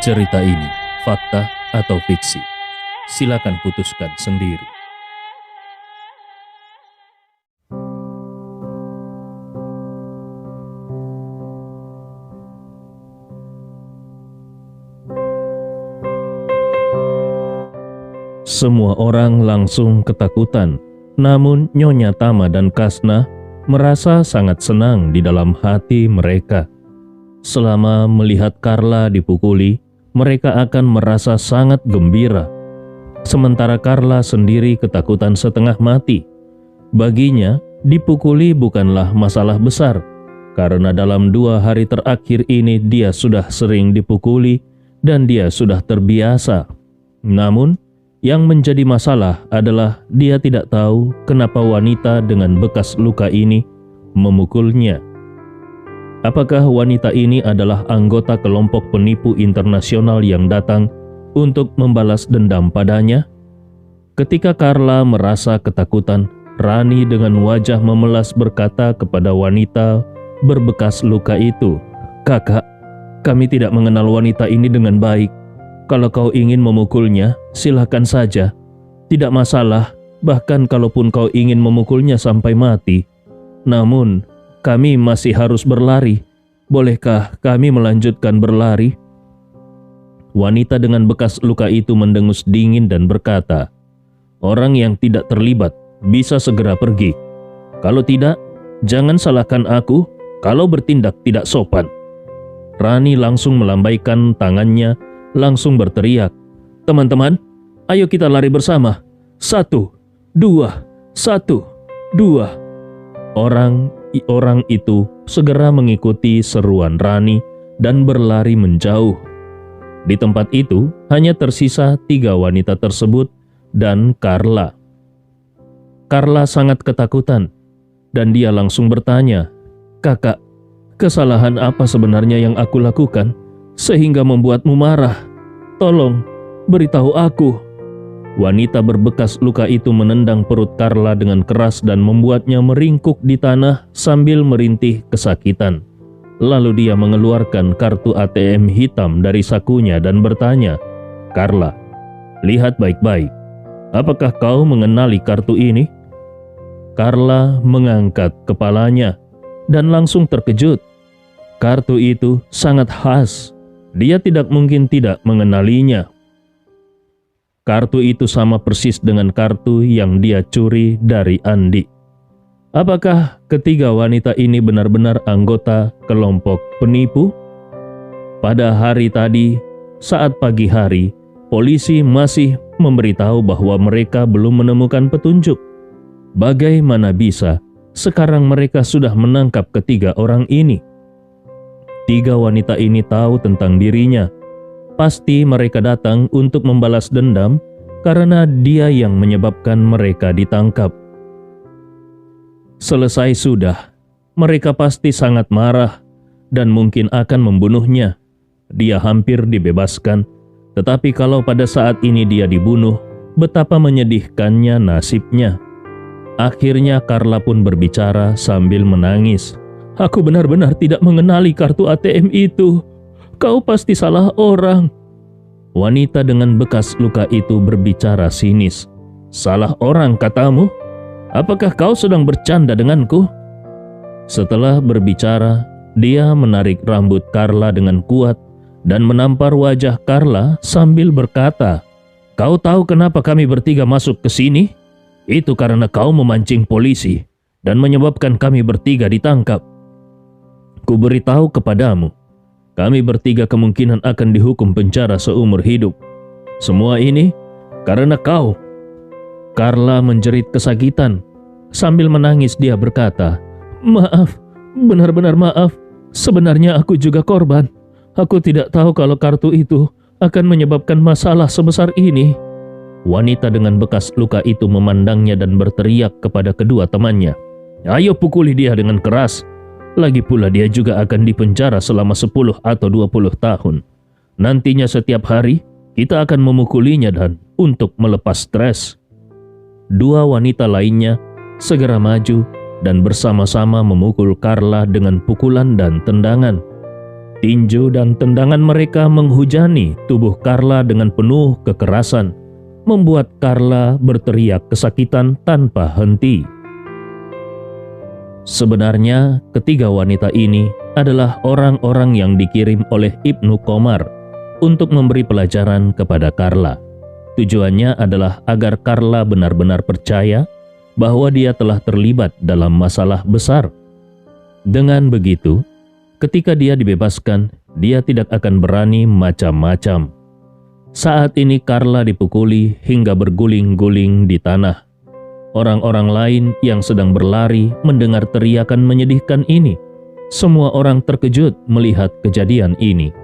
Cerita ini fakta atau fiksi? Silakan putuskan sendiri. Semua orang langsung ketakutan, namun Nyonya Tama dan Kasna merasa sangat senang di dalam hati mereka. Selama melihat Carla dipukuli, mereka akan merasa sangat gembira. Sementara Carla sendiri ketakutan setengah mati. Baginya, dipukuli bukanlah masalah besar, karena dalam 2 hari terakhir ini dia sudah sering dipukuli dan dia sudah terbiasa. Namun, yang menjadi masalah adalah dia tidak tahu kenapa wanita dengan bekas luka ini memukulnya. Apakah wanita ini adalah anggota kelompok penipu internasional yang datang untuk membalas dendam padanya? Ketika Carla merasa ketakutan, Rani dengan wajah memelas berkata kepada wanita berbekas luka itu, "Kakak, kami tidak mengenal wanita ini dengan baik. Kalau kau ingin memukulnya, silakan saja. Tidak masalah, bahkan kalaupun kau ingin memukulnya sampai mati. Namun, kami masih harus berlari. Bolehkah kami melanjutkan berlari?" Wanita dengan bekas luka itu mendengus dingin dan berkata, "Orang yang tidak terlibat bisa segera pergi. Kalau tidak, jangan salahkan aku kalau bertindak tidak sopan." Rani langsung melambaikan tangannya, langsung berteriak, "Teman-teman, ayo kita lari bersama. 1, 2, 1, 2. Orang itu segera mengikuti seruan Rani dan berlari menjauh. Di tempat itu hanya tersisa 3 wanita tersebut dan Carla. Carla sangat ketakutan dan dia langsung bertanya, "Kakak, kesalahan apa sebenarnya yang aku lakukan sehingga membuatmu marah? Tolong, beritahu aku." Wanita berbekas luka itu menendang perut Carla dengan keras dan membuatnya meringkuk di tanah sambil merintih kesakitan. Lalu dia mengeluarkan kartu ATM hitam dari sakunya dan bertanya, "Carla, lihat baik-baik. Apakah kau mengenali kartu ini?" Carla mengangkat kepalanya dan langsung terkejut. Kartu itu sangat khas. Dia tidak mungkin tidak mengenalinya. Kartu itu sama persis dengan kartu yang dia curi dari Andi. Apakah ketiga wanita ini benar-benar anggota kelompok penipu? Pada hari tadi, saat pagi hari, polisi masih memberitahu bahwa mereka belum menemukan petunjuk. Bagaimana bisa sekarang mereka sudah menangkap ketiga orang ini? 3 wanita ini tahu tentang dirinya. Pasti mereka datang untuk membalas dendam karena dia yang menyebabkan mereka ditangkap. Selesai sudah, mereka pasti sangat marah dan mungkin akan membunuhnya. Dia hampir dibebaskan, tetapi kalau pada saat ini dia dibunuh, betapa menyedihkannya nasibnya. Akhirnya Carla pun berbicara sambil menangis. "Aku benar-benar tidak mengenali kartu ATM itu. Kau pasti salah orang." Wanita dengan bekas luka itu berbicara sinis. "Salah orang katamu? Apakah kau sedang bercanda denganku?" Setelah berbicara, dia menarik rambut Carla dengan kuat dan menampar wajah Carla sambil berkata, "Kau tahu kenapa kami bertiga masuk ke sini? Itu karena kau memancing polisi dan menyebabkan kami bertiga ditangkap. Kuberitahu kepadamu, kami bertiga kemungkinan akan dihukum penjara seumur hidup. Semua ini karena kau." Carla menjerit kesakitan. Sambil menangis dia berkata, "Maaf, benar-benar maaf. Sebenarnya aku juga korban. Aku tidak tahu kalau kartu itu akan menyebabkan masalah sebesar ini." Wanita dengan bekas luka itu memandangnya dan berteriak kepada kedua temannya, "Ayo pukuli dia dengan keras. Lagi pula dia juga akan dipenjara selama 10 atau 20 tahun. Nantinya setiap hari kita akan memukulinya dan untuk melepas stres." 2 wanita lainnya segera maju dan bersama-sama memukul Carla dengan pukulan dan tendangan. Tinju dan tendangan mereka menghujani tubuh Carla dengan penuh kekerasan, membuat Carla berteriak kesakitan tanpa henti. Sebenarnya, ketiga wanita ini adalah orang-orang yang dikirim oleh Ibnu Qomar untuk memberi pelajaran kepada Carla. Tujuannya adalah agar Carla benar-benar percaya bahwa dia telah terlibat dalam masalah besar. Dengan begitu, ketika dia dibebaskan, dia tidak akan berani macam-macam. Saat ini Carla dipukuli hingga berguling-guling di tanah. Orang-orang lain yang sedang berlari mendengar teriakan menyedihkan ini. Semua orang terkejut melihat kejadian ini.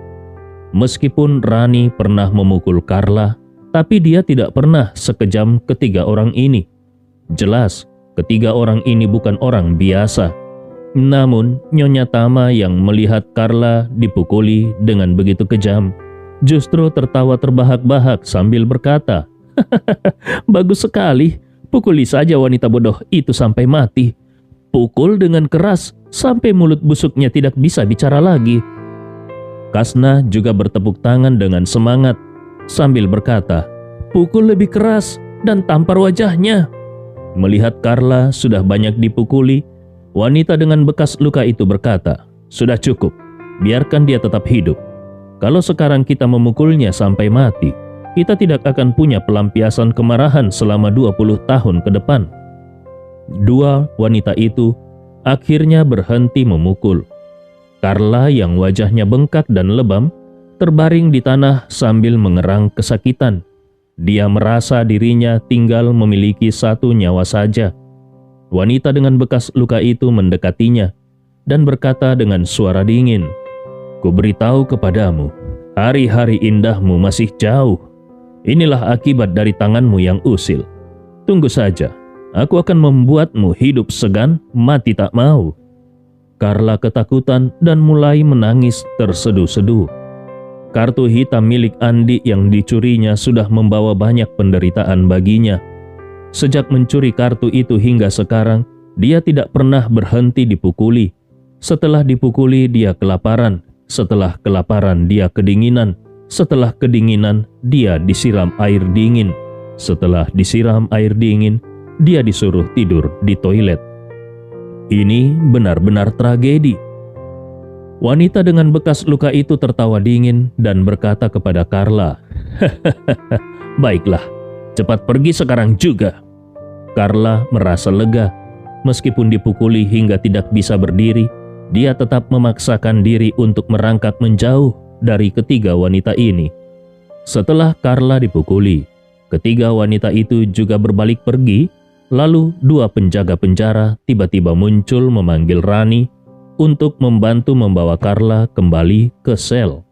Meskipun Rani pernah memukul Carla, tapi dia tidak pernah sekejam ketiga orang ini. Jelas, ketiga orang ini bukan orang biasa. Namun, Nyonya Tama yang melihat Carla dipukuli dengan begitu kejam, justru tertawa terbahak-bahak sambil berkata, "Bagus sekali, pukuli saja wanita bodoh itu sampai mati. Pukul dengan keras sampai mulut busuknya tidak bisa bicara lagi." Kasna juga bertepuk tangan dengan semangat sambil berkata, "Pukul lebih keras dan tampar wajahnya." Melihat Carla sudah banyak dipukuli, wanita dengan bekas luka itu berkata, "Sudah cukup, biarkan dia tetap hidup. Kalau sekarang kita memukulnya sampai mati, kita tidak akan punya pelampiasan kemarahan selama 20 tahun ke depan." Dua wanita itu akhirnya berhenti memukul. Carla yang wajahnya bengkak dan lebam, terbaring di tanah sambil mengerang kesakitan. Dia merasa dirinya tinggal memiliki satu nyawa saja. Wanita dengan bekas luka itu mendekatinya dan berkata dengan suara dingin, "Kuberitahu kepadamu, hari-hari indahmu masih jauh. Inilah akibat dari tanganmu yang usil. Tunggu saja, aku akan membuatmu hidup segan, mati tak mau." Carla ketakutan dan mulai menangis terseduh-seduh. Kartu hitam milik Andi yang dicurinya sudah membawa banyak penderitaan baginya. Sejak mencuri kartu itu hingga sekarang, dia tidak pernah berhenti dipukuli. Setelah dipukuli, dia kelaparan. Setelah kelaparan, dia kedinginan. Setelah kedinginan, dia disiram air dingin. Setelah disiram air dingin, dia disuruh tidur di toilet. Ini benar-benar tragedi. Wanita dengan bekas luka itu tertawa dingin dan berkata kepada Carla, "Baiklah, cepat pergi sekarang juga." Carla merasa lega. Meskipun dipukuli hingga tidak bisa berdiri, dia tetap memaksakan diri untuk merangkak menjauh dari ketiga wanita ini. Setelah Carla dipukuli, ketiga wanita itu juga berbalik pergi. Lalu dua penjaga penjara tiba-tiba muncul memanggil Rani untuk membantu membawa Carla kembali ke sel.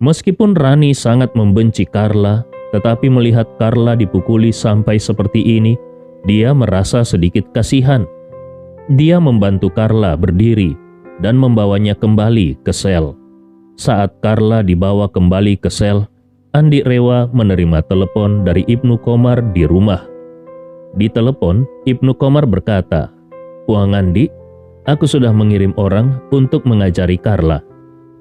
Meskipun Rani sangat membenci Carla, tetapi melihat Carla dipukuli sampai seperti ini, dia merasa sedikit kasihan. Dia membantu Carla berdiri dan membawanya kembali ke sel. Saat Carla dibawa kembali ke sel, Andi Rewa menerima telepon dari Ibnu Qomar di rumah. Di telepon, Ibnu Qomar berkata, "Puang Andi, aku sudah mengirim orang untuk mengajari Carla.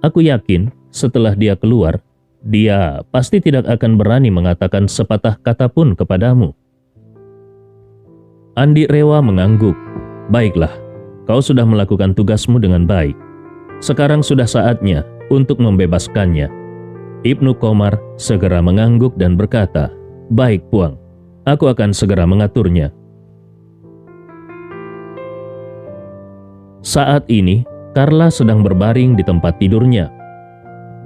Aku yakin setelah dia keluar, dia pasti tidak akan berani mengatakan sepatah kata pun kepadamu." Andi Rewa mengangguk. "Baiklah, kau sudah melakukan tugasmu dengan baik. Sekarang sudah saatnya untuk membebaskannya." Ibnu Qomar segera mengangguk dan berkata, "Baik Puang, aku akan segera mengaturnya." Saat ini, Carla sedang berbaring di tempat tidurnya,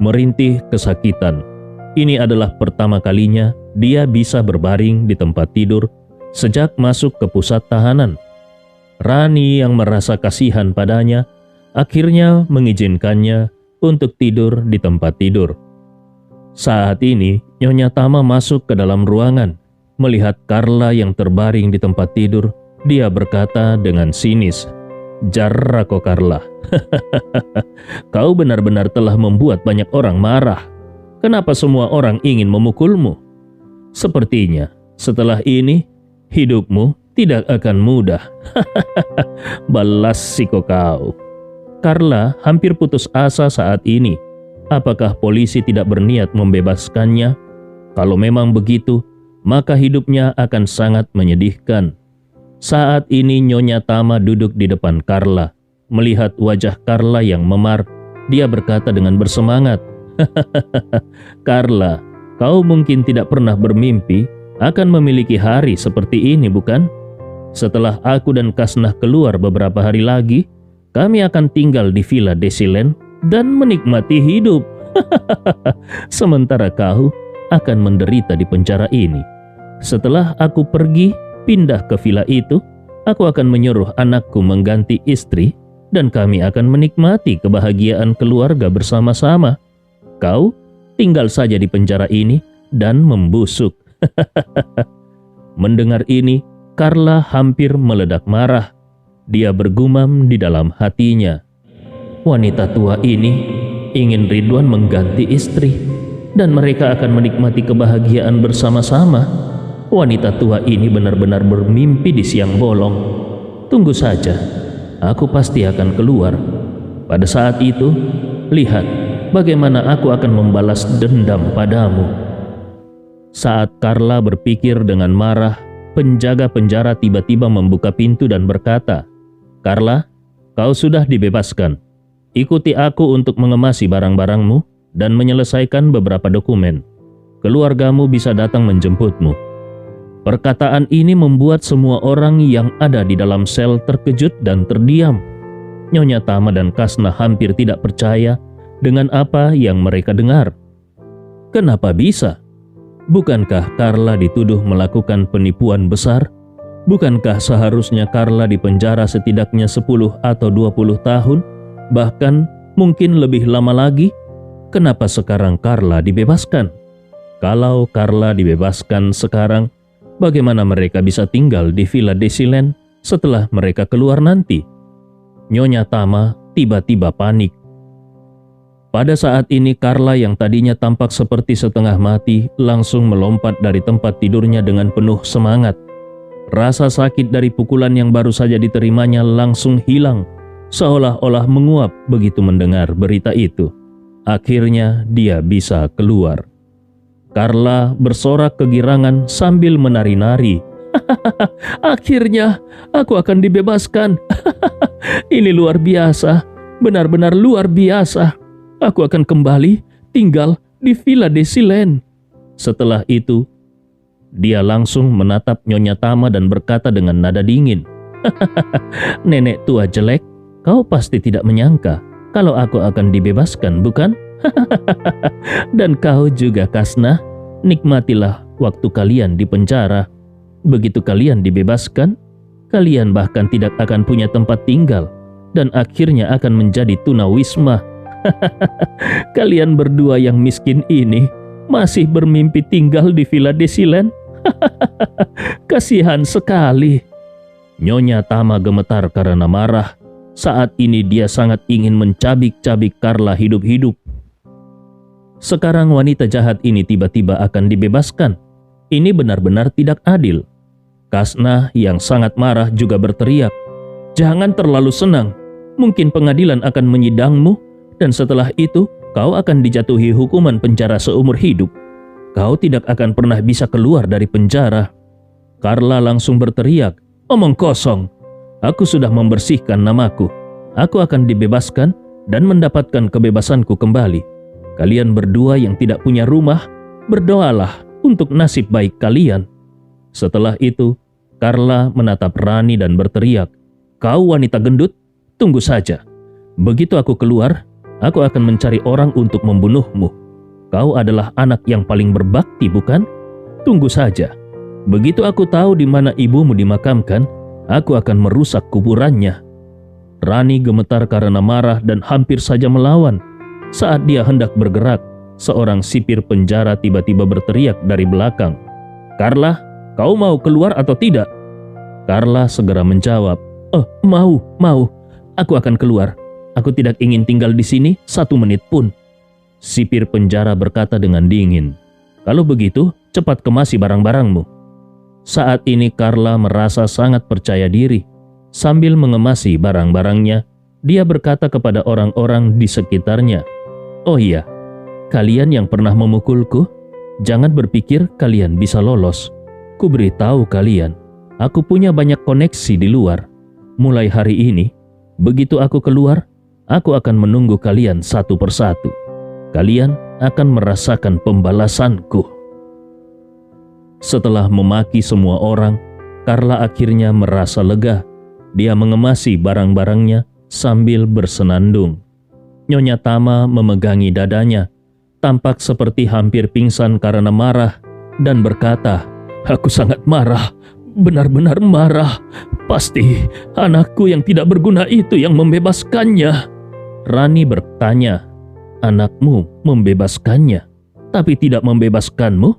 merintih kesakitan. Ini adalah pertama kalinya dia bisa berbaring di tempat tidur sejak masuk ke pusat tahanan. Rani yang merasa kasihan padanya akhirnya mengizinkannya untuk tidur di tempat tidur. Saat ini, Nyonya Tama masuk ke dalam ruangan. Melihat Carla yang terbaring di tempat tidur, dia berkata dengan sinis, "Jarrako Carla, kau benar-benar telah membuat banyak orang marah. Kenapa semua orang ingin memukulmu? Sepertinya setelah ini hidupmu tidak akan mudah. Balas siko kau." Carla hampir putus asa saat ini. Apakah polisi tidak berniat membebaskannya? Kalau memang begitu, maka hidupnya akan sangat menyedihkan. Saat ini Nyonya Tama duduk di depan Carla. Melihat wajah Carla yang memar, dia berkata dengan bersemangat, "Carla, kau mungkin tidak pernah bermimpi akan memiliki hari seperti ini, bukan? Setelah aku dan Kasnah keluar beberapa hari lagi, kami akan tinggal di Villa Desilen dan menikmati hidup. Sementara kau akan menderita di penjara ini. Setelah aku pergi, pindah ke villa itu, aku akan menyuruh anakku mengganti istri dan kami akan menikmati kebahagiaan keluarga bersama-sama. Kau tinggal saja di penjara ini dan membusuk." Mendengar ini, Carla hampir meledak marah. Dia bergumam di dalam hatinya, "Wanita tua ini ingin Ridwan mengganti istri dan mereka akan menikmati kebahagiaan bersama-sama. Wanita tua ini benar-benar bermimpi di siang bolong. Tunggu saja, aku pasti akan keluar. Pada saat itu, lihat bagaimana aku akan membalas dendam padamu." Saat Carla berpikir dengan marah, penjaga penjara tiba-tiba membuka pintu dan berkata, "Carla, kau sudah dibebaskan. Ikuti aku untuk mengemasi barang-barangmu dan menyelesaikan beberapa dokumen. Keluargamu bisa datang menjemputmu." Perkataan ini membuat semua orang yang ada di dalam sel terkejut dan terdiam. Nyonya Tama dan Kasnah hampir tidak percaya dengan apa yang mereka dengar. Kenapa bisa? Bukankah Carla dituduh melakukan penipuan besar? Bukankah seharusnya Carla dipenjara setidaknya 10 atau 20 tahun? Bahkan mungkin lebih lama lagi? Kenapa sekarang Carla dibebaskan? Kalau Carla dibebaskan sekarang, bagaimana mereka bisa tinggal di Villa Desilen setelah mereka keluar nanti? Nyonya Tama tiba-tiba panik. Pada saat ini Carla yang tadinya tampak seperti setengah mati langsung melompat dari tempat tidurnya dengan penuh semangat. Rasa sakit dari pukulan yang baru saja diterimanya langsung hilang, seolah-olah menguap begitu mendengar berita itu. Akhirnya dia bisa keluar. Carla bersorak kegirangan sambil menari-nari. "Akhirnya aku akan dibebaskan. Ini luar biasa, benar-benar luar biasa. Aku akan kembali tinggal di Villa Desilen." Setelah itu, dia langsung menatap Nyonya Tama dan berkata dengan nada dingin, "Nenek tua jelek, kau pasti tidak menyangka kalau aku akan dibebaskan, bukan? Dan kau juga, Kasnah, nikmatilah waktu kalian di penjara. Begitu kalian dibebaskan, kalian bahkan tidak akan punya tempat tinggal dan akhirnya akan menjadi tunawisma. Kalian berdua yang miskin ini masih bermimpi tinggal di Villa Desilen. Kasihan sekali." Nyonya Tama gemetar karena marah. Saat ini dia sangat ingin mencabik-cabik Carla hidup-hidup. Sekarang wanita jahat ini tiba-tiba akan dibebaskan. Ini benar-benar tidak adil. Kasnah yang sangat marah juga berteriak, "Jangan terlalu senang. Mungkin pengadilan akan menyidangmu dan setelah itu kau akan dijatuhi hukuman penjara seumur hidup. Kau tidak akan pernah bisa keluar dari penjara." Carla langsung berteriak, "Omong kosong. Aku sudah membersihkan namaku. Aku akan dibebaskan dan mendapatkan kebebasanku kembali. Kalian berdua yang tidak punya rumah, berdoalah untuk nasib baik kalian." Setelah itu, Carla menatap Rani dan berteriak, "Kau wanita gendut, tunggu saja. Begitu aku keluar, aku akan mencari orang untuk membunuhmu. Kau adalah anak yang paling berbakti, bukan? Tunggu saja. Begitu aku tahu di mana ibumu dimakamkan, aku akan merusak kuburannya." Rani gemetar karena marah dan hampir saja melawan. Saat dia hendak bergerak, seorang sipir penjara tiba-tiba berteriak dari belakang, "Carla, kau mau keluar atau tidak?" Carla segera menjawab, "Oh, mau. Aku akan keluar. Aku tidak ingin tinggal di sini 1 menit pun." Sipir penjara berkata dengan dingin, "Kalau begitu, cepat kemasi barang-barangmu." Saat ini Carla merasa sangat percaya diri. Sambil mengemasi barang-barangnya, Dia berkata kepada orang-orang di sekitarnya, "Oh iya, kalian yang pernah memukulku, jangan berpikir kalian bisa lolos. Ku beritahu kalian, aku punya banyak koneksi di luar. Mulai hari ini, begitu aku keluar, aku akan menunggu kalian satu persatu. Kalian akan merasakan pembalasanku." Setelah memaki semua orang, Carla akhirnya merasa lega. Dia mengemasi barang-barangnya sambil bersenandung. Nyonya Tama memegangi dadanya, tampak seperti hampir pingsan karena marah, dan berkata, "Aku sangat marah, benar-benar marah. Pasti anakku yang tidak berguna itu yang membebaskannya." Rani bertanya, "Anakmu membebaskannya, tapi tidak membebaskanmu?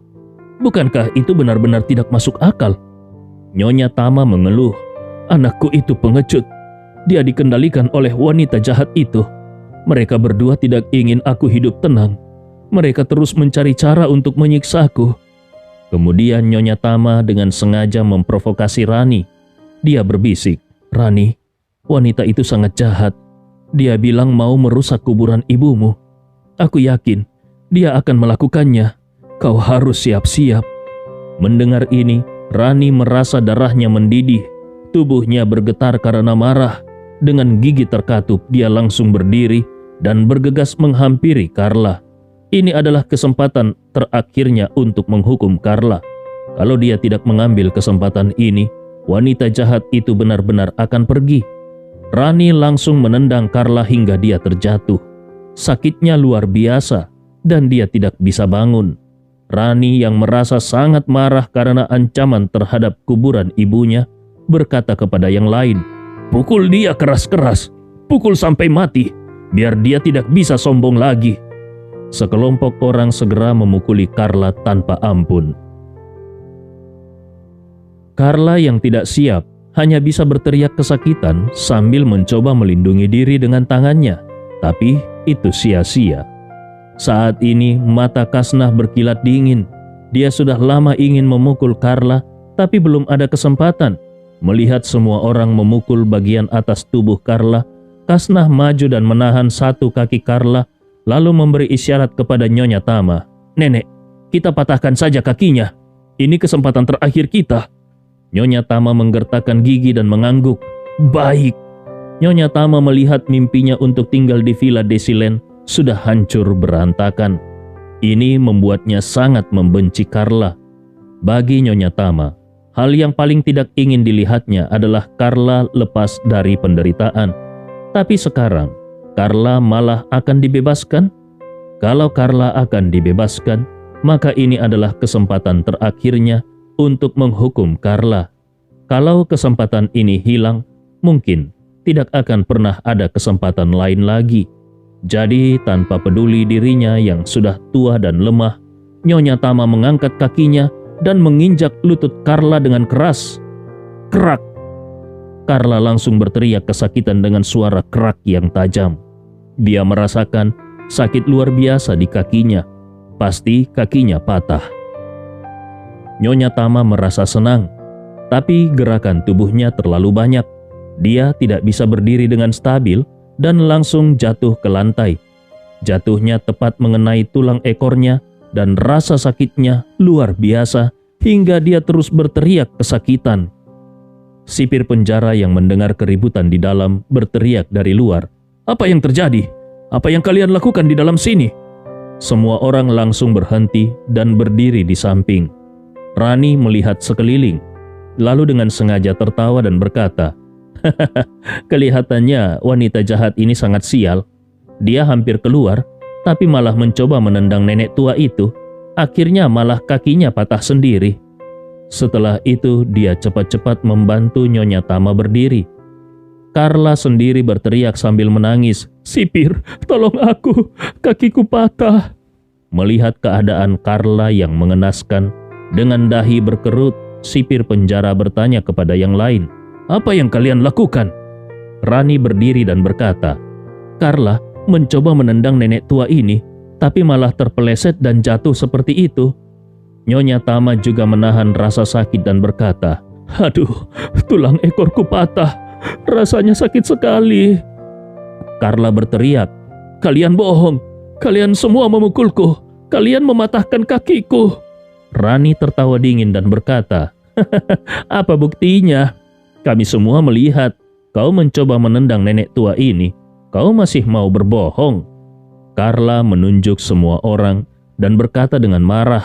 Bukankah itu benar-benar tidak masuk akal?" Nyonya Tama mengeluh, "Anakku itu pengecut. Dia dikendalikan oleh wanita jahat itu. Mereka berdua tidak ingin aku hidup tenang. Mereka terus mencari cara untuk menyiksaku." Kemudian Nyonya Tama dengan sengaja memprovokasi Rani. Dia berbisik, "Rani, wanita itu sangat jahat. Dia bilang mau merusak kuburan ibumu. Aku yakin dia akan melakukannya. Kau harus siap-siap." Mendengar ini, Rani merasa darahnya mendidih. Tubuhnya bergetar karena marah. Dengan gigi terkatup, dia langsung berdiri dan bergegas menghampiri Carla. Ini adalah kesempatan terakhirnya untuk menghukum Carla. Kalau dia tidak mengambil kesempatan ini, wanita jahat itu benar-benar akan pergi. Rani langsung menendang Carla hingga dia terjatuh. Sakitnya luar biasa dan dia tidak bisa bangun. Rani yang merasa sangat marah karena ancaman terhadap kuburan ibunya berkata kepada yang lain, "Pukul dia keras-keras, pukul sampai mati, biar dia tidak bisa sombong lagi." Sekelompok orang segera memukuli Carla tanpa ampun. Carla yang tidak siap hanya bisa berteriak kesakitan sambil mencoba melindungi diri dengan tangannya, tapi itu sia-sia. Saat ini mata Kasnah berkilat dingin. Dia sudah lama ingin memukul Carla, tapi belum ada kesempatan. Melihat semua orang memukul bagian atas tubuh Carla, Kasnah maju dan menahan satu kaki Carla, lalu memberi isyarat kepada Nyonya Tama, "Nenek, kita patahkan saja kakinya. Ini kesempatan terakhir kita." Nyonya Tama menggertakkan gigi dan mengangguk. "Baik." Nyonya Tama melihat mimpinya untuk tinggal di Villa Desilen sudah hancur berantakan. Ini membuatnya sangat membenci Carla. Bagi Nyonya Tama, hal yang paling tidak ingin dilihatnya adalah Carla lepas dari penderitaan. Tapi sekarang, Carla malah akan dibebaskan? Kalau Carla akan dibebaskan, maka ini adalah kesempatan terakhirnya untuk menghukum Carla. Kalau kesempatan ini hilang, mungkin tidak akan pernah ada kesempatan lain lagi. Jadi tanpa peduli dirinya yang sudah tua dan lemah, Nyonya Tama mengangkat kakinya dan menginjak lutut Carla dengan keras. Kerak! Carla langsung berteriak kesakitan dengan suara kerak yang tajam. Dia merasakan sakit luar biasa di kakinya. Pasti kakinya patah. Nyonya Tama merasa senang, tapi gerakan tubuhnya terlalu banyak. Dia tidak bisa berdiri dengan stabil dan langsung jatuh ke lantai. Jatuhnya tepat mengenai tulang ekornya dan rasa sakitnya luar biasa hingga dia terus berteriak kesakitan. Sipir penjara yang mendengar keributan di dalam berteriak dari luar, "Apa yang terjadi? Apa yang kalian lakukan di dalam sini?" Semua orang langsung berhenti dan berdiri di samping. Rani melihat sekeliling, lalu dengan sengaja tertawa dan berkata, "Kelihatannya wanita jahat ini sangat sial. Dia hampir keluar, tapi malah mencoba menendang nenek tua itu. Akhirnya malah kakinya patah sendiri." Setelah itu dia cepat-cepat membantu Nyonya Tama berdiri. Carla sendiri berteriak sambil menangis, "Sipir, tolong aku, kakiku patah." Melihat keadaan Carla yang mengenaskan, dengan dahi berkerut, sipir penjara bertanya kepada yang lain, "Apa yang kalian lakukan?" Rani berdiri dan berkata, "Carla mencoba menendang nenek tua ini, tapi malah terpeleset dan jatuh seperti itu." Nyonya Tama juga menahan rasa sakit dan berkata, "Aduh, tulang ekorku patah. Rasanya sakit sekali." Carla berteriak, "Kalian bohong! Kalian semua memukulku! Kalian mematahkan kakiku!" Rani tertawa dingin dan berkata, "Apa buktinya? Kami semua melihat kau mencoba menendang nenek tua ini. Kau masih mau berbohong?" Carla menunjuk semua orang dan berkata dengan marah,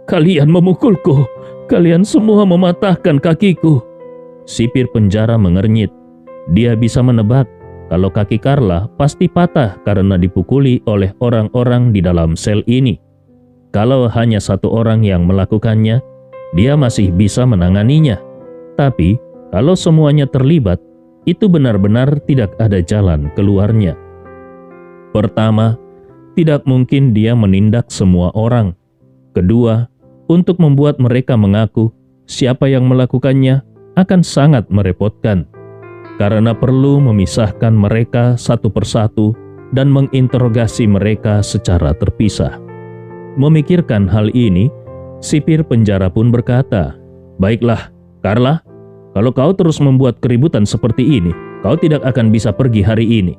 "Kalian memukulku! Kalian semua mematahkan kakiku!" Sipir penjara mengernyit. Dia bisa menebak kalau kaki Carla pasti patah karena dipukuli oleh orang-orang di dalam sel ini. Kalau hanya satu orang yang melakukannya, dia masih bisa menanganinya. Tapi kalau semuanya terlibat, itu benar-benar tidak ada jalan keluarnya. Pertama, tidak mungkin dia menindak semua orang. Kedua, untuk membuat mereka mengaku siapa yang melakukannya akan sangat merepotkan, karena perlu memisahkan mereka satu persatu dan menginterogasi mereka secara terpisah. Memikirkan hal ini, sipir penjara pun berkata, "Baiklah, Carla, kalau kau terus membuat keributan seperti ini, kau tidak akan bisa pergi hari ini.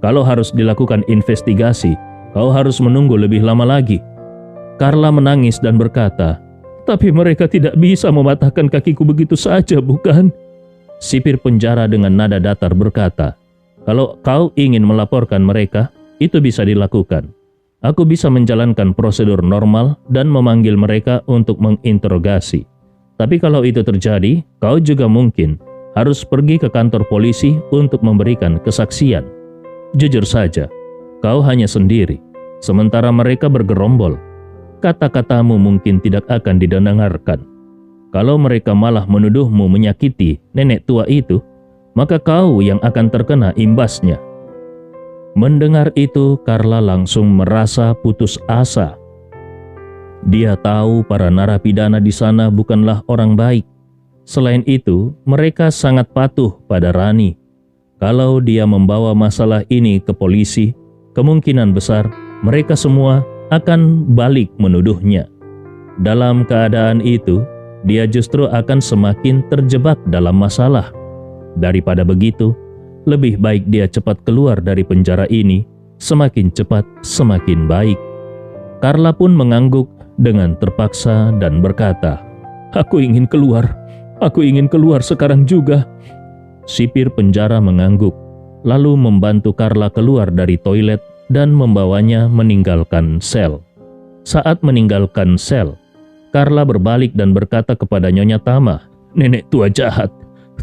Kalau harus dilakukan investigasi, kau harus menunggu lebih lama lagi." Carla menangis dan berkata, "Tapi mereka tidak bisa mematahkan kakiku begitu saja, bukan?" Sipir penjara dengan nada datar berkata, "Kalau kau ingin melaporkan mereka, itu bisa dilakukan. Aku bisa menjalankan prosedur normal dan memanggil mereka untuk menginterogasi. Tapi kalau itu terjadi, kau juga mungkin harus pergi ke kantor polisi untuk memberikan kesaksian. Jujur saja, kau hanya sendiri, sementara mereka bergerombol. Kata-katamu mungkin tidak akan didengarkan. Kalau mereka malah menuduhmu menyakiti nenek tua itu, maka kau yang akan terkena imbasnya." Mendengar itu, Carla langsung merasa putus asa. Dia tahu para narapidana di sana bukanlah orang baik. Selain itu, mereka sangat patuh pada Rani. Kalau dia membawa masalah ini ke polisi, kemungkinan besar mereka semua akan balik menuduhnya. Dalam keadaan itu, dia justru akan semakin terjebak dalam masalah. Daripada begitu, lebih baik dia cepat keluar dari penjara ini, semakin cepat semakin baik. Carla pun mengangguk dengan terpaksa dan berkata, "Aku ingin keluar sekarang juga." Sipir penjara mengangguk, lalu membantu Carla keluar dari toilet dan membawanya meninggalkan sel. Saat meninggalkan sel, Carla berbalik dan berkata kepada Nyonya Tama, "Nenek tua jahat,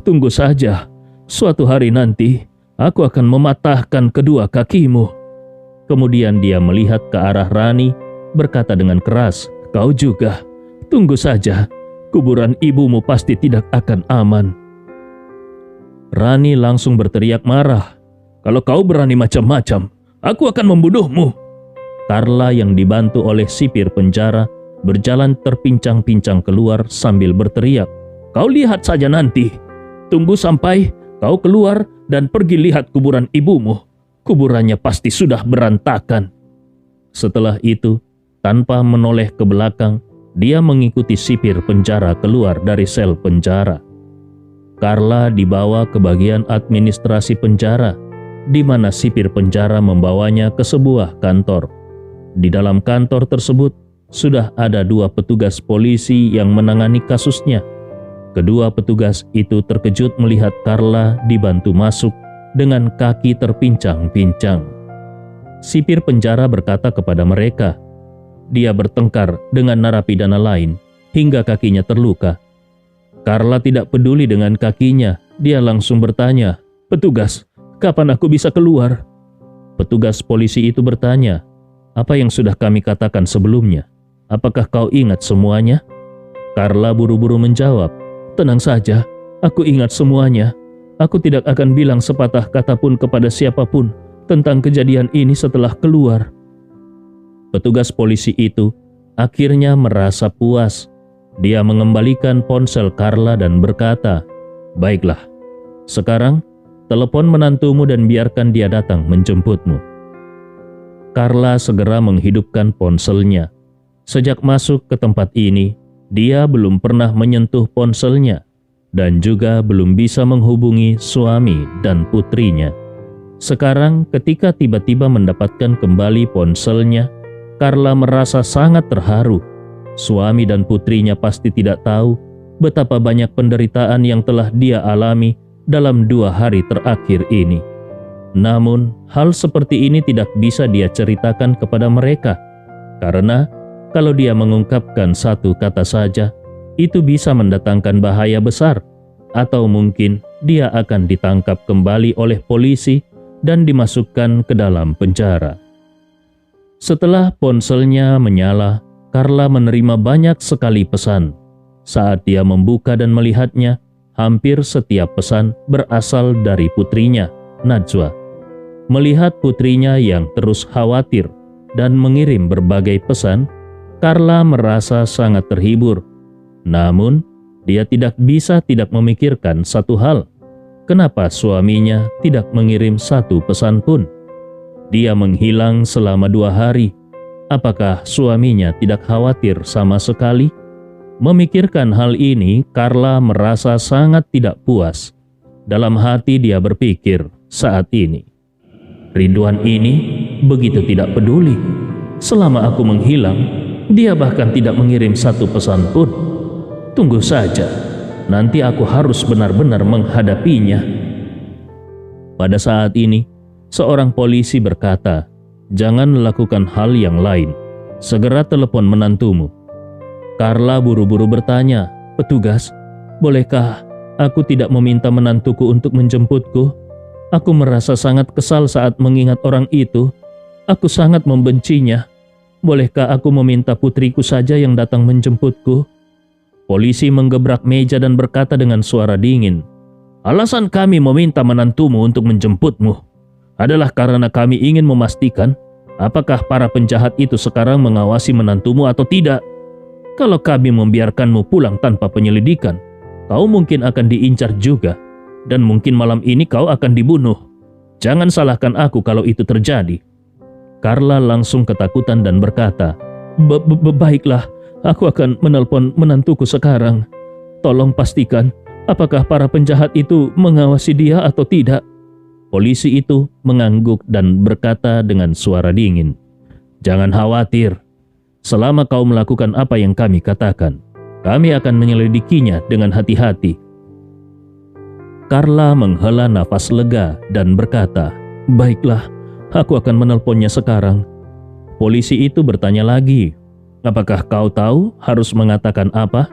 tunggu saja. Suatu hari nanti, aku akan mematahkan kedua kakimu." Kemudian dia melihat ke arah Rani, berkata dengan keras, "Kau juga, tunggu saja. Kuburan ibumu pasti tidak akan aman." Rani langsung berteriak marah, "Kalau kau berani macam-macam, aku akan membunuhmu." Carla yang dibantu oleh sipir penjara berjalan terpincang-pincang keluar sambil berteriak, "Kau lihat saja nanti. Tunggu sampai kau keluar dan pergi lihat kuburan ibumu. Kuburannya pasti sudah berantakan." Setelah itu, tanpa menoleh ke belakang, dia mengikuti sipir penjara keluar dari sel penjara. Carla dibawa ke bagian administrasi penjara, di mana sipir penjara membawanya ke sebuah kantor. Di dalam kantor tersebut, sudah ada 2 petugas polisi yang menangani kasusnya. Kedua petugas itu terkejut melihat Carla dibantu masuk dengan kaki terpincang-pincang. Sipir penjara berkata kepada mereka, dia bertengkar dengan narapidana lain hingga kakinya terluka. Carla tidak peduli dengan kakinya, dia langsung bertanya, "Petugas, kapan aku bisa keluar?" Petugas polisi itu bertanya, "Apa yang sudah kami katakan sebelumnya? Apakah kau ingat semuanya?" Carla buru-buru menjawab, "Tenang saja, aku ingat semuanya. Aku tidak akan bilang sepatah kata pun kepada siapapun tentang kejadian ini setelah keluar." Petugas polisi itu akhirnya merasa puas. Dia mengembalikan ponsel Carla dan berkata, "Baiklah, sekarang telepon menantumu dan biarkan dia datang menjemputmu." Carla segera menghidupkan ponselnya. Sejak masuk ke tempat ini, dia belum pernah menyentuh ponselnya dan juga belum bisa menghubungi suami dan putrinya. Sekarang ketika tiba-tiba mendapatkan kembali ponselnya, Carla merasa sangat terharu. Suami dan putrinya pasti tidak tahu betapa banyak penderitaan yang telah dia alami dalam 2 hari terakhir ini. Namun, hal seperti ini tidak bisa dia ceritakan kepada mereka, karena kalau dia mengungkapkan satu kata saja, itu bisa mendatangkan bahaya besar, atau mungkin dia akan ditangkap kembali oleh polisi dan dimasukkan ke dalam penjara. Setelah ponselnya menyala, Carla menerima banyak sekali pesan. Saat dia membuka dan melihatnya, hampir setiap pesan berasal dari putrinya, Najwa. Melihat putrinya yang terus khawatir dan mengirim berbagai pesan, Carla merasa sangat terhibur. Namun, dia tidak bisa tidak memikirkan satu hal. Kenapa suaminya tidak mengirim satu pesan pun? Dia menghilang selama 2 hari. Apakah suaminya tidak khawatir sama sekali? Memikirkan hal ini, Carla merasa sangat tidak puas. Dalam hati dia berpikir saat ini, Ridwan ini begitu tidak peduli. Selama aku menghilang, dia bahkan tidak mengirim satu pesan pun. Tunggu saja, nanti aku harus benar-benar menghadapinya. Pada saat ini, seorang polisi berkata, "Jangan lakukan hal yang lain. Segera telepon menantumu." Carla buru-buru bertanya, "Petugas, bolehkah aku tidak meminta menantuku untuk menjemputku? Aku merasa sangat kesal saat mengingat orang itu. Aku sangat membencinya. Bolehkah aku meminta putriku saja yang datang menjemputku?" Polisi menggebrak meja dan berkata dengan suara dingin, "Alasan kami meminta menantumu untuk menjemputmu adalah karena kami ingin memastikan apakah para penjahat itu sekarang mengawasi menantumu atau tidak. Kalau kami membiarkanmu pulang tanpa penyelidikan, kau mungkin akan diincar juga, dan mungkin malam ini kau akan dibunuh. Jangan salahkan aku kalau itu terjadi." Carla langsung ketakutan dan berkata, Baiklah, aku akan menelpon menantuku sekarang. Tolong pastikan apakah para penjahat itu mengawasi dia atau tidak." Polisi itu mengangguk dan berkata dengan suara dingin, "Jangan khawatir. Selama kau melakukan apa yang kami katakan, kami akan menyelidikinya dengan hati-hati." Carla menghela nafas lega dan berkata, "Baiklah, aku akan menelponnya sekarang." Polisi itu bertanya lagi, "Apakah kau tahu harus mengatakan apa?"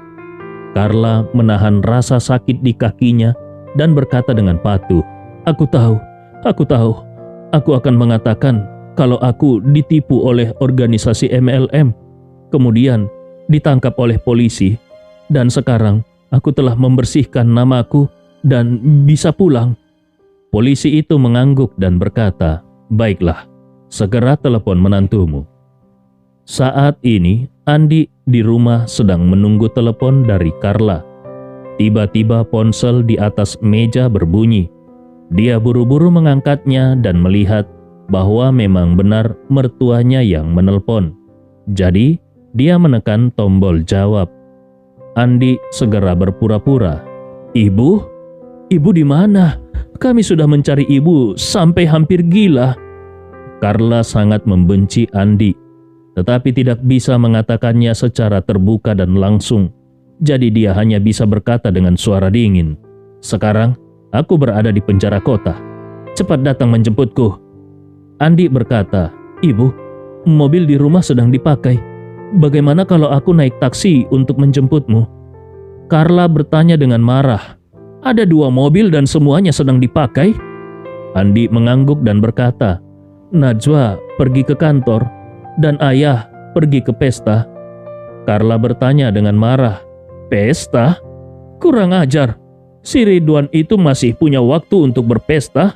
Carla menahan rasa sakit di kakinya dan berkata dengan patuh, Aku tahu. Aku akan mengatakan kalau aku ditipu oleh organisasi MLM, kemudian ditangkap oleh polisi, dan sekarang aku telah membersihkan namaku dan bisa pulang." Polisi itu mengangguk dan berkata, "Baiklah, segera telepon menantumu." Saat ini, Andi di rumah sedang menunggu telepon dari Carla. Tiba-tiba ponsel di atas meja berbunyi. Dia buru-buru mengangkatnya dan melihat bahwa memang benar mertuanya yang menelpon. Jadi, dia menekan tombol jawab. Andi segera berpura-pura, "Ibu? Ibu di mana? Kami sudah mencari ibu sampai hampir gila." Carla sangat membenci Andi, tetapi tidak bisa mengatakannya secara terbuka dan langsung. Jadi dia hanya bisa berkata dengan suara dingin, "Sekarang aku berada di penjara kota. Cepat datang menjemputku." Andi berkata, "Ibu, mobil di rumah sedang dipakai. Bagaimana kalau aku naik taksi untuk menjemputmu?" Carla bertanya dengan marah, "Ada 2 mobil dan semuanya sedang dipakai?" Andi mengangguk dan berkata, "Najwa pergi ke kantor dan ayah pergi ke pesta." Carla bertanya dengan marah, "Pesta? Kurang ajar. Si Ridwan itu masih punya waktu untuk berpesta.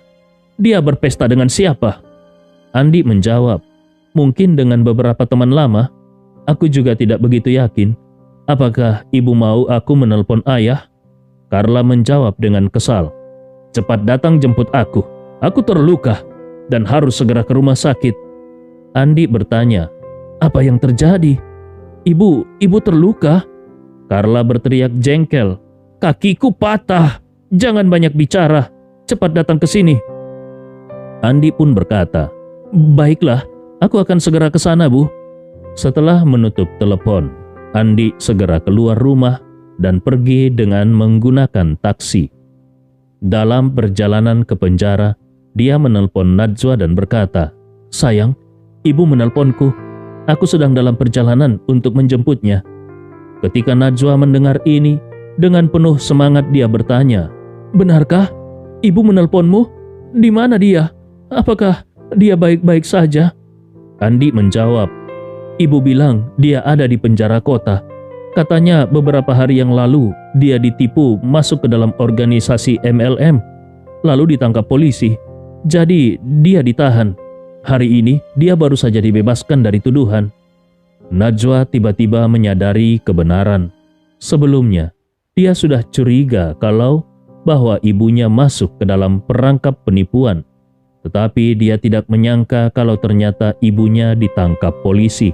Dia berpesta dengan siapa?" Andi menjawab, "Mungkin dengan beberapa teman lama. Aku juga tidak begitu yakin. Apakah ibu mau aku menelpon ayah?" Carla menjawab dengan kesal, "Cepat datang jemput aku. Aku terluka dan harus segera ke rumah sakit." Andi bertanya, "Apa yang terjadi? Ibu terluka?" Carla berteriak jengkel, "Kakiku patah. Jangan banyak bicara. Cepat datang ke sini." Andi pun berkata, "Baiklah, aku akan segera ke sana, Bu." Setelah menutup telepon, Andi segera keluar rumah dan pergi dengan menggunakan taksi. Dalam perjalanan ke penjara, dia menelpon Najwa dan berkata, "Sayang, Ibu menelponku. Aku sedang dalam perjalanan untuk menjemputnya." Ketika Najwa mendengar ini, dengan penuh semangat dia bertanya, "Benarkah Ibu menelponmu? Di mana dia? Apakah dia baik-baik saja?" Andi menjawab, "Ibu bilang dia ada di penjara kota. Katanya beberapa hari yang lalu dia ditipu masuk ke dalam organisasi MLM, lalu ditangkap polisi. Jadi dia ditahan. Hari ini dia baru saja dibebaskan dari tuduhan." Najwa tiba-tiba menyadari kebenaran. Sebelumnya, dia sudah curiga bahwa ibunya masuk ke dalam perangkap penipuan. Tetapi dia tidak menyangka kalau ternyata ibunya ditangkap polisi.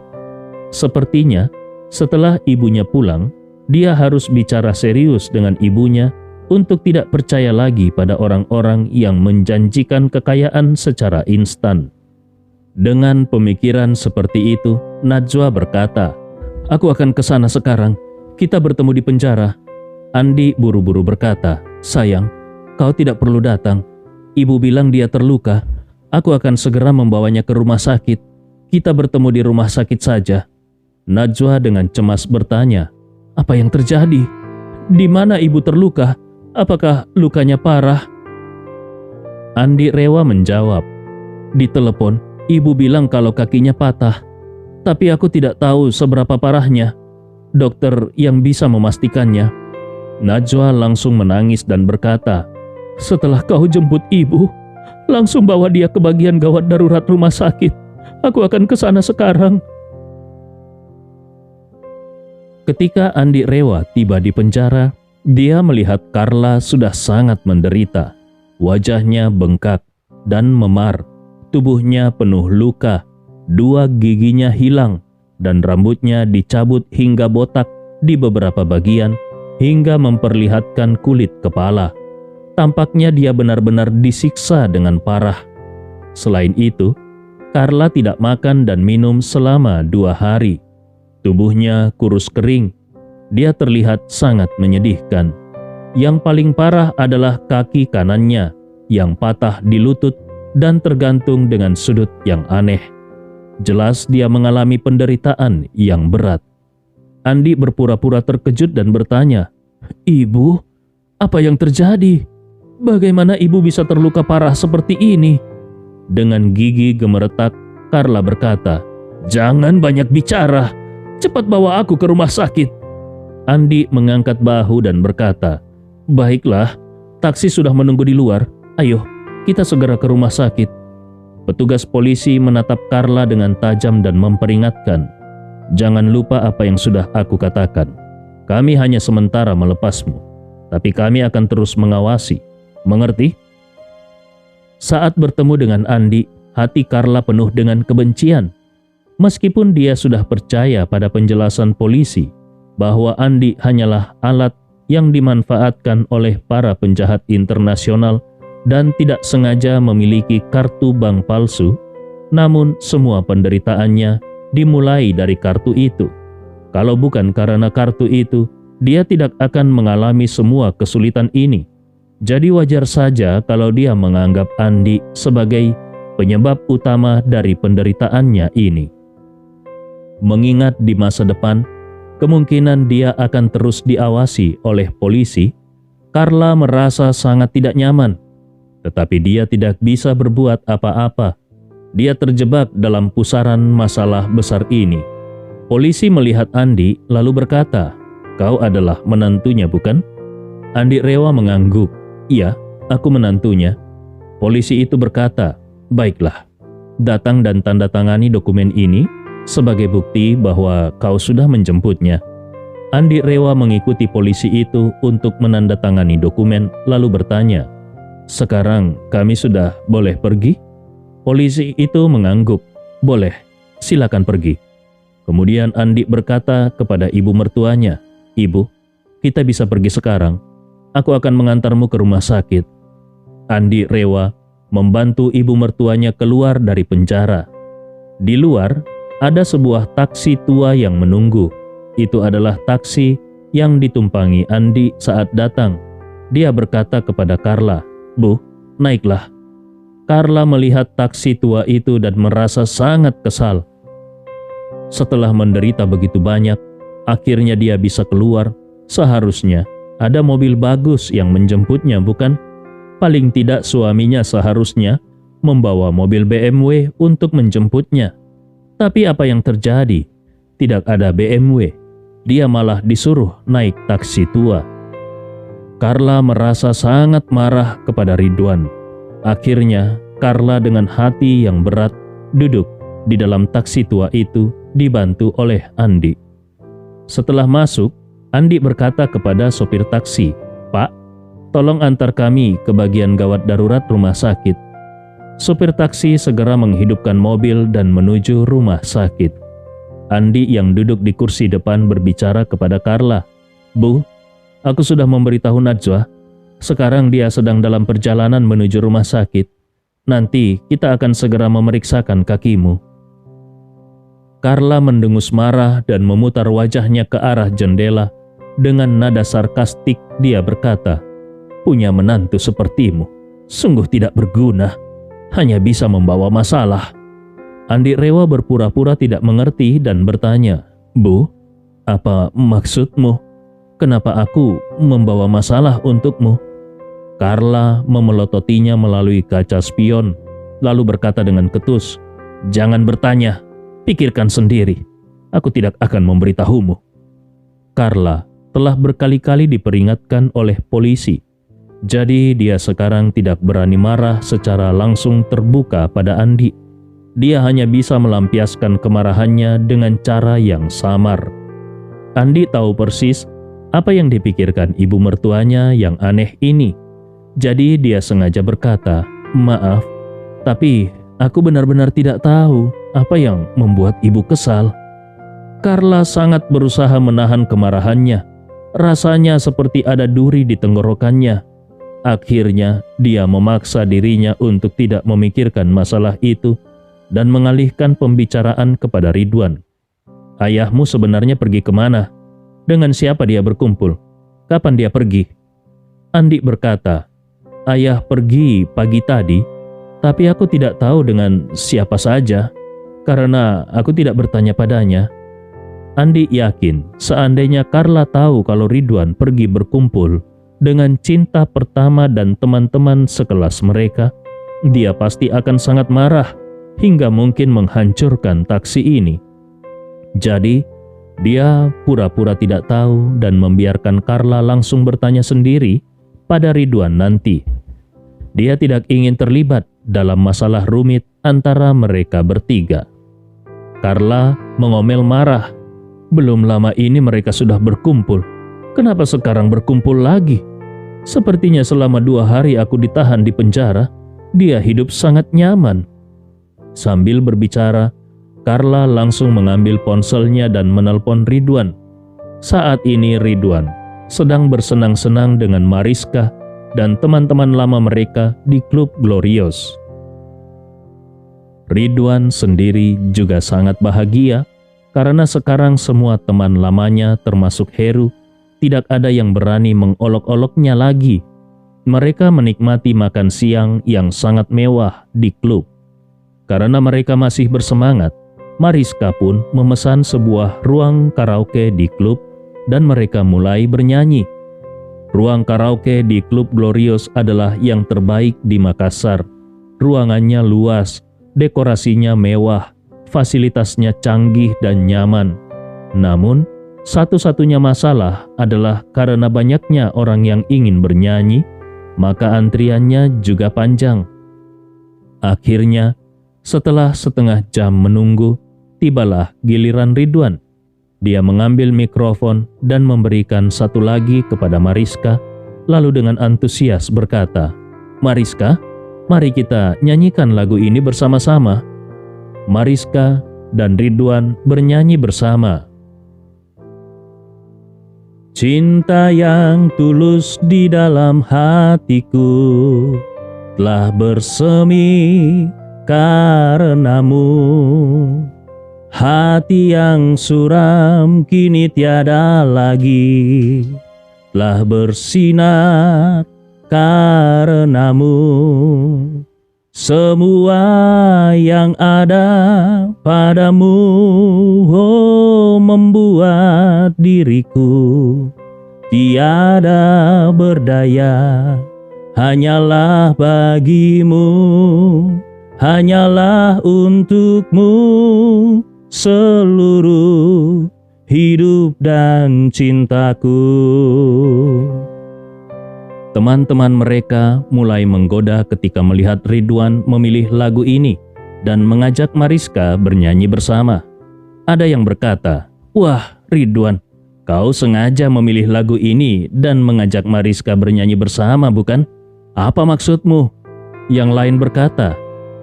Sepertinya, setelah ibunya pulang, dia harus bicara serius dengan ibunya untuk tidak percaya lagi pada orang-orang yang menjanjikan kekayaan secara instan. Dengan pemikiran seperti itu, Najwa berkata, "Aku akan ke sana sekarang. Kita bertemu di penjara." Andi buru-buru berkata, "Sayang, kau tidak perlu datang. Ibu bilang dia terluka. Aku akan segera membawanya ke rumah sakit. Kita bertemu di rumah sakit saja." Najwa dengan cemas bertanya, "Apa yang terjadi? Di mana ibu terluka? Apakah lukanya parah?" Andi Rewa menjawab, "Di telepon, ibu bilang kalau kakinya patah. Tapi aku tidak tahu seberapa parahnya. Dokter yang bisa memastikannya." Najwa langsung menangis dan berkata, "Setelah kau jemput ibu, langsung bawa dia ke bagian gawat darurat rumah sakit. Aku akan ke sana sekarang." Ketika Andi Rewa tiba di penjara, dia melihat Carla sudah sangat menderita. Wajahnya bengkak dan memar, tubuhnya penuh luka, 2 giginya hilang, dan rambutnya dicabut hingga botak di beberapa bagian hingga memperlihatkan kulit kepala. Tampaknya dia benar-benar disiksa dengan parah. Selain itu, Carla tidak makan dan minum selama 2 hari. Tubuhnya kurus kering. Dia terlihat sangat menyedihkan. Yang paling parah adalah kaki kanannya yang patah di lutut dan tergantung dengan sudut yang aneh. Jelas dia mengalami penderitaan yang berat. Andi berpura-pura terkejut dan bertanya, "Ibu, apa yang terjadi? Bagaimana ibu bisa terluka parah seperti ini?" Dengan gigi gemeretak, Carla berkata, "Jangan banyak bicara. Cepat bawa aku ke rumah sakit." Andi mengangkat bahu dan berkata, "Baiklah, taksi sudah menunggu di luar. Ayo, kita segera ke rumah sakit." Petugas polisi menatap Carla dengan tajam dan memperingatkan, "Jangan lupa apa yang sudah aku katakan. Kami hanya sementara melepasmu, tapi kami akan terus mengawasi. Mengerti?" Saat bertemu dengan Andi, hati Carla penuh dengan kebencian. Meskipun dia sudah percaya pada penjelasan polisi bahwa Andi hanyalah alat yang dimanfaatkan oleh para penjahat internasional dan tidak sengaja memiliki kartu bank palsu, namun semua penderitaannya dimulai dari kartu itu. Kalau bukan karena kartu itu, dia tidak akan mengalami semua kesulitan ini. Jadi wajar saja kalau dia menganggap Andi sebagai penyebab utama dari penderitaannya ini. Mengingat di masa depan, kemungkinan dia akan terus diawasi oleh polisi, Carla merasa sangat tidak nyaman. Tetapi dia tidak bisa berbuat apa-apa. Dia terjebak dalam pusaran masalah besar ini. Polisi melihat Andi lalu berkata, "Kau adalah menantunya, bukan?" Andi Rewa mengangguk. "Iya, aku menantunya." Polisi itu berkata, "Baiklah, datang dan tanda tangani dokumen ini sebagai bukti bahwa kau sudah menjemputnya." Andi Rewa mengikuti polisi itu untuk menandatangani dokumen lalu bertanya, "Sekarang kami sudah boleh pergi?" Polisi itu mengangguk, "Boleh, silakan pergi." Kemudian Andi berkata kepada ibu mertuanya, "Ibu, kita bisa pergi sekarang. Aku akan mengantarmu ke rumah sakit." Andi Rewa membantu ibu mertuanya keluar dari penjara. Di luar, ada sebuah taksi tua yang menunggu. Itu adalah taksi yang ditumpangi Andi saat datang. Dia berkata kepada Carla, "Bu, naiklah." Carla melihat taksi tua itu dan merasa sangat kesal. Setelah menderita begitu banyak, akhirnya dia bisa keluar. Seharusnya ada mobil bagus yang menjemputnya, bukan? Paling tidak suaminya seharusnya membawa mobil BMW untuk menjemputnya. Tapi apa yang terjadi? Tidak ada BMW. Dia malah disuruh naik taksi tua. Carla merasa sangat marah kepada Ridwan. Akhirnya, Carla dengan hati yang berat duduk di dalam taksi tua itu dibantu oleh Andi. Setelah masuk, Andi berkata kepada sopir taksi, "Pak, tolong antar kami ke bagian gawat darurat rumah sakit." Sopir taksi segera menghidupkan mobil dan menuju rumah sakit. Andi yang duduk di kursi depan berbicara kepada Carla, "Bu, aku sudah memberitahu Najwa. Sekarang dia sedang dalam perjalanan menuju rumah sakit. Nanti kita akan segera memeriksakan kakimu." Carla mendengus marah dan memutar wajahnya ke arah jendela. Dengan nada sarkastik dia berkata, "Punya menantu sepertimu, sungguh tidak berguna, hanya bisa membawa masalah." Andi Rewa berpura-pura tidak mengerti dan bertanya, "Bu, apa maksudmu? Kenapa aku membawa masalah untukmu?" Carla memelototinya melalui kaca spion, lalu berkata dengan ketus, "Jangan bertanya, pikirkan sendiri. Aku tidak akan memberitahumu." Carla telah berkali-kali diperingatkan oleh polisi, jadi dia sekarang tidak berani marah secara langsung terbuka pada Andi. Dia hanya bisa melampiaskan kemarahannya dengan cara yang samar. Andi tahu persis apa yang dipikirkan ibu mertuanya yang aneh ini. Jadi dia sengaja berkata, "Maaf, tapi aku benar-benar tidak tahu apa yang membuat ibu kesal." Carla sangat berusaha menahan kemarahannya. Rasanya seperti ada duri di tenggorokannya. Akhirnya dia memaksa dirinya untuk tidak memikirkan masalah itu dan mengalihkan pembicaraan kepada Ridwan. "Ayahmu sebenarnya pergi kemana? Dengan siapa dia berkumpul? Kapan dia pergi?" Andi berkata, "Ayah pergi pagi tadi, tapi aku tidak tahu dengan siapa saja, karena aku tidak bertanya padanya." Andi yakin seandainya Carla tahu kalau Ridwan pergi berkumpul dengan cinta pertama dan teman-teman sekelas mereka, dia pasti akan sangat marah hingga mungkin menghancurkan taksi ini. Jadi, dia pura-pura tidak tahu dan membiarkan Carla langsung bertanya sendiri pada Ridwan nanti. Dia tidak ingin terlibat dalam masalah rumit antara mereka bertiga. Carla mengomel marah. Belum lama ini mereka sudah berkumpul. Kenapa sekarang berkumpul lagi? Sepertinya selama 2 hari aku ditahan di penjara, dia hidup sangat nyaman. Sambil berbicara, Carla langsung mengambil ponselnya dan menelpon Ridwan. Saat ini Ridwan sedang bersenang-senang dengan Mariska dan teman-teman lama mereka di klub Glorious. Ridwan sendiri juga sangat bahagia karena sekarang semua teman lamanya termasuk Heru tidak ada yang berani mengolok-oloknya lagi. Mereka menikmati makan siang yang sangat mewah di klub. Karena mereka masih bersemangat, Mariska pun memesan sebuah ruang karaoke di klub dan mereka mulai bernyanyi. Ruang karaoke di klub Glorious adalah yang terbaik di Makassar. Ruangannya luas, dekorasinya mewah, fasilitasnya canggih dan nyaman. Namun, satu-satunya masalah adalah karena banyaknya orang yang ingin bernyanyi, maka antriannya juga panjang. Akhirnya, setelah setengah jam menunggu, tibalah giliran Ridwan. Dia mengambil mikrofon dan memberikan satu lagi kepada Mariska, lalu dengan antusias berkata, "Mariska, mari kita nyanyikan lagu ini bersama-sama." Mariska dan Ridwan bernyanyi bersama. "Cinta yang tulus di dalam hatiku telah bersemi karenamu. Hati yang suram kini tiada lagi, telah bersinar karenamu. Semua yang ada padamu, oh, membuat diriku tiada berdaya. Hanyalah bagimu, hanyalah untukmu seluruh hidup dan cintaku. Teman-teman mereka mulai menggoda ketika melihat Ridwan memilih lagu ini dan mengajak Mariska bernyanyi bersama. Ada yang berkata, "Wah, Ridwan, kau sengaja memilih lagu ini dan mengajak Mariska bernyanyi bersama, bukan? Apa maksudmu?" Yang lain berkata,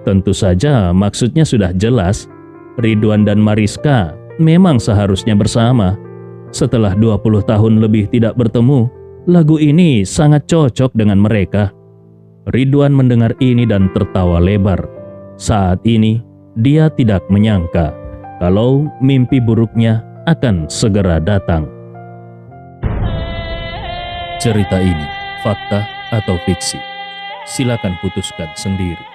"Tentu saja maksudnya sudah jelas. Ridwan dan Mariska memang seharusnya bersama. Setelah 20 tahun lebih tidak bertemu, lagu ini sangat cocok dengan mereka." Ridwan mendengar ini dan tertawa lebar. Saat ini, dia tidak menyangka kalau mimpi buruknya akan segera datang. Cerita ini fakta atau fiksi? Silakan putuskan sendiri.